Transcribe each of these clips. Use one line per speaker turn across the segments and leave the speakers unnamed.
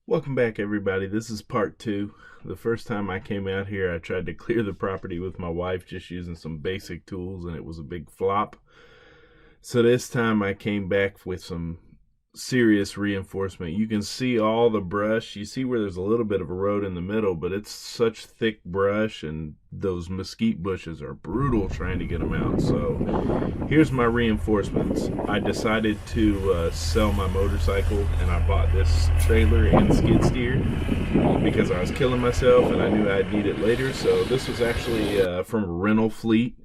Welcome back, everybody. This is part two. The first time I came out here, I tried to clear the property with my wife just using some basic tools, and it was a big flop. So this time I came back with some serious reinforcement. You can see all the brush. You see where there's a little bit of a road in the middle, but it's such thick brush, and those mesquite bushes are brutal trying to get them out. So here's my reinforcements. I decided to sell my motorcycle, and I bought this trailer and skid steer because I was killing myself and I knew I'd need it later. So this was actually from a rental fleet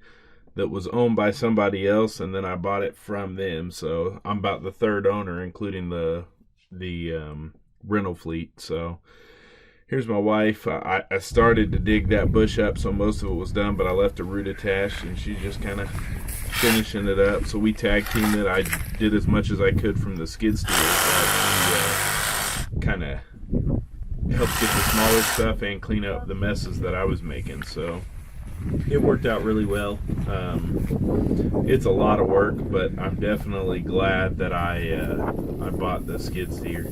that was owned by somebody else, and then I bought it from them. So I'm about the third owner, including the rental fleet. So here's my wife. I started to dig that bush up, so most of it was done, but I left a root attached, and she's just kind of finishing it up. So we tag teamed it. I did as much as I could from the skid steer. Kind of helped get the smaller stuff and clean up the messes that I was making. So it worked out really well. It's a lot of work, but I'm definitely glad that I bought the skid steer.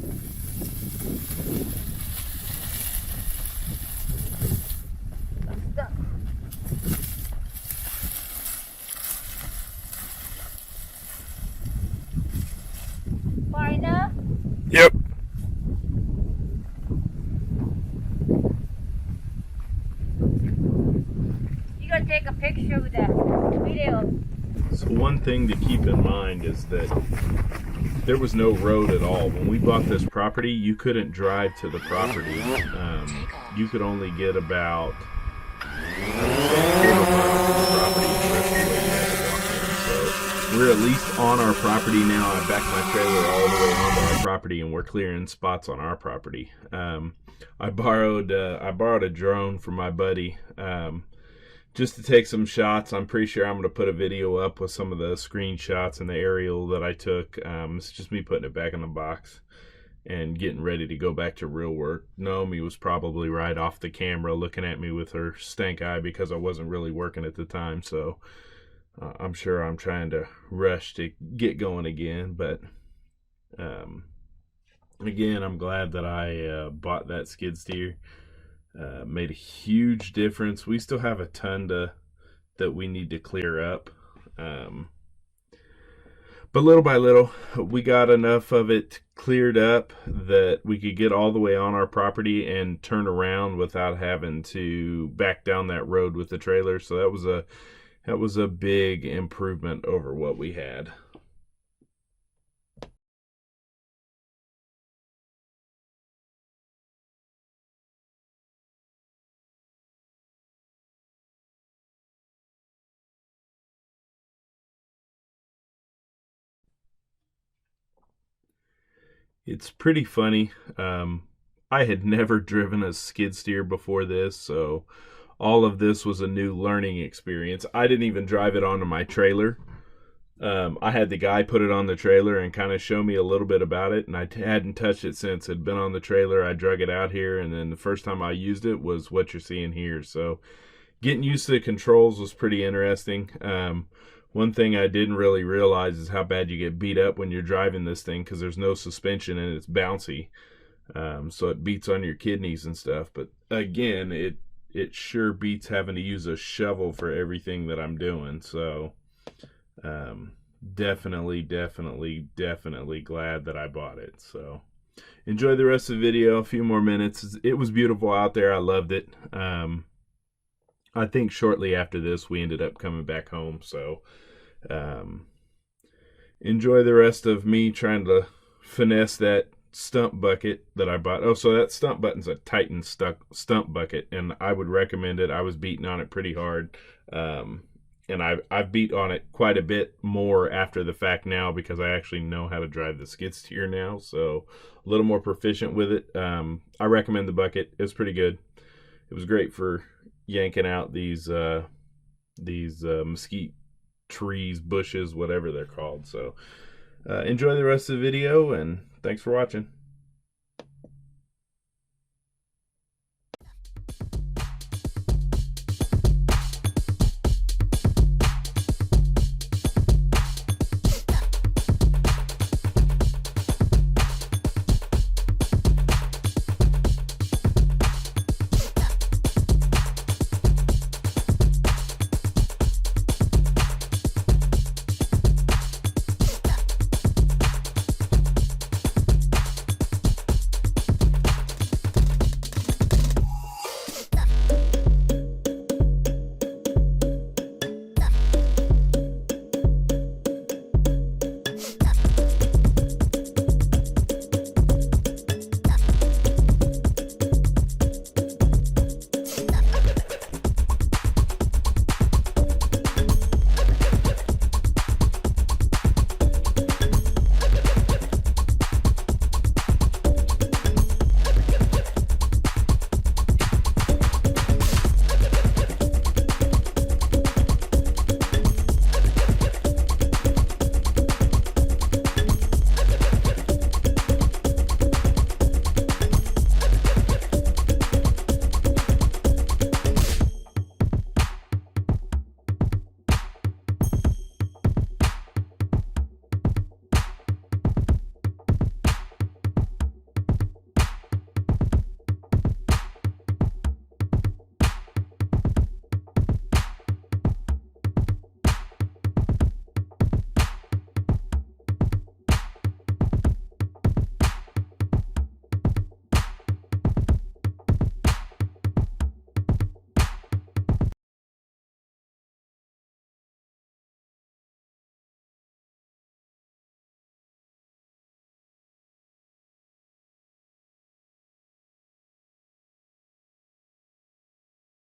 Partner?
Yep.
You gotta take a picture with that video.
So one thing to keep in mind is that there was no road at all. When we bought this property, you couldn't drive to the property. You could only get about 4 miles to the property, and the rest of the way you had to walk in. So we're at least on our property now. I backed my trailer all the way onto our property, and we're clearing spots on our property. I borrowed a drone from my buddy. Just to take some shots. I'm pretty sure I'm going to put a video up with some of the screenshots and the aerial that I took. It's just me putting it back in the box and getting ready to go back to real work. Naomi was probably right off the camera looking at me with her stank eye because I wasn't really working at the time. So I'm sure I'm trying to rush to get going again. But again, I'm glad that I bought that skid steer. Made a huge difference. We still have a ton that we need to clear up, but little by little we got enough of it cleared up that we could get all the way on our property and turn around without having to back down that road with the trailer. So that was a big improvement over what we had. It's pretty funny. I had never driven a skid steer before this, so all of this was a new learning experience. I didn't even drive it onto my trailer. I had the guy put it on the trailer and kind of show me a little bit about it, and I hadn't touched it since. It had been on the trailer. I drug it out here, and then the first time I used it was what you're seeing here. So getting used to the controls was pretty interesting. One thing I didn't really realize is how bad you get beat up when you're driving this thing because there's no suspension and it's bouncy. So it beats on your kidneys and stuff. But again, it sure beats having to use a shovel for everything that I'm doing. So definitely glad that I bought it. So enjoy the rest of the video. A few more minutes. It was beautiful out there. I loved it. I think shortly after this we ended up coming back home. So enjoy the rest of me trying to finesse that stump bucket that I bought. Oh, so that stump button's a Titan Stump Bucket, and I would recommend it. I was beating on it pretty hard, and I've beat on it quite a bit more after the fact now because I actually know how to drive the skid steer now, so a little more proficient with it. I recommend the bucket. It's pretty good. It was great for yanking out these mesquite trees, bushes, whatever they're called. So enjoy the rest of the video, and thanks for watching.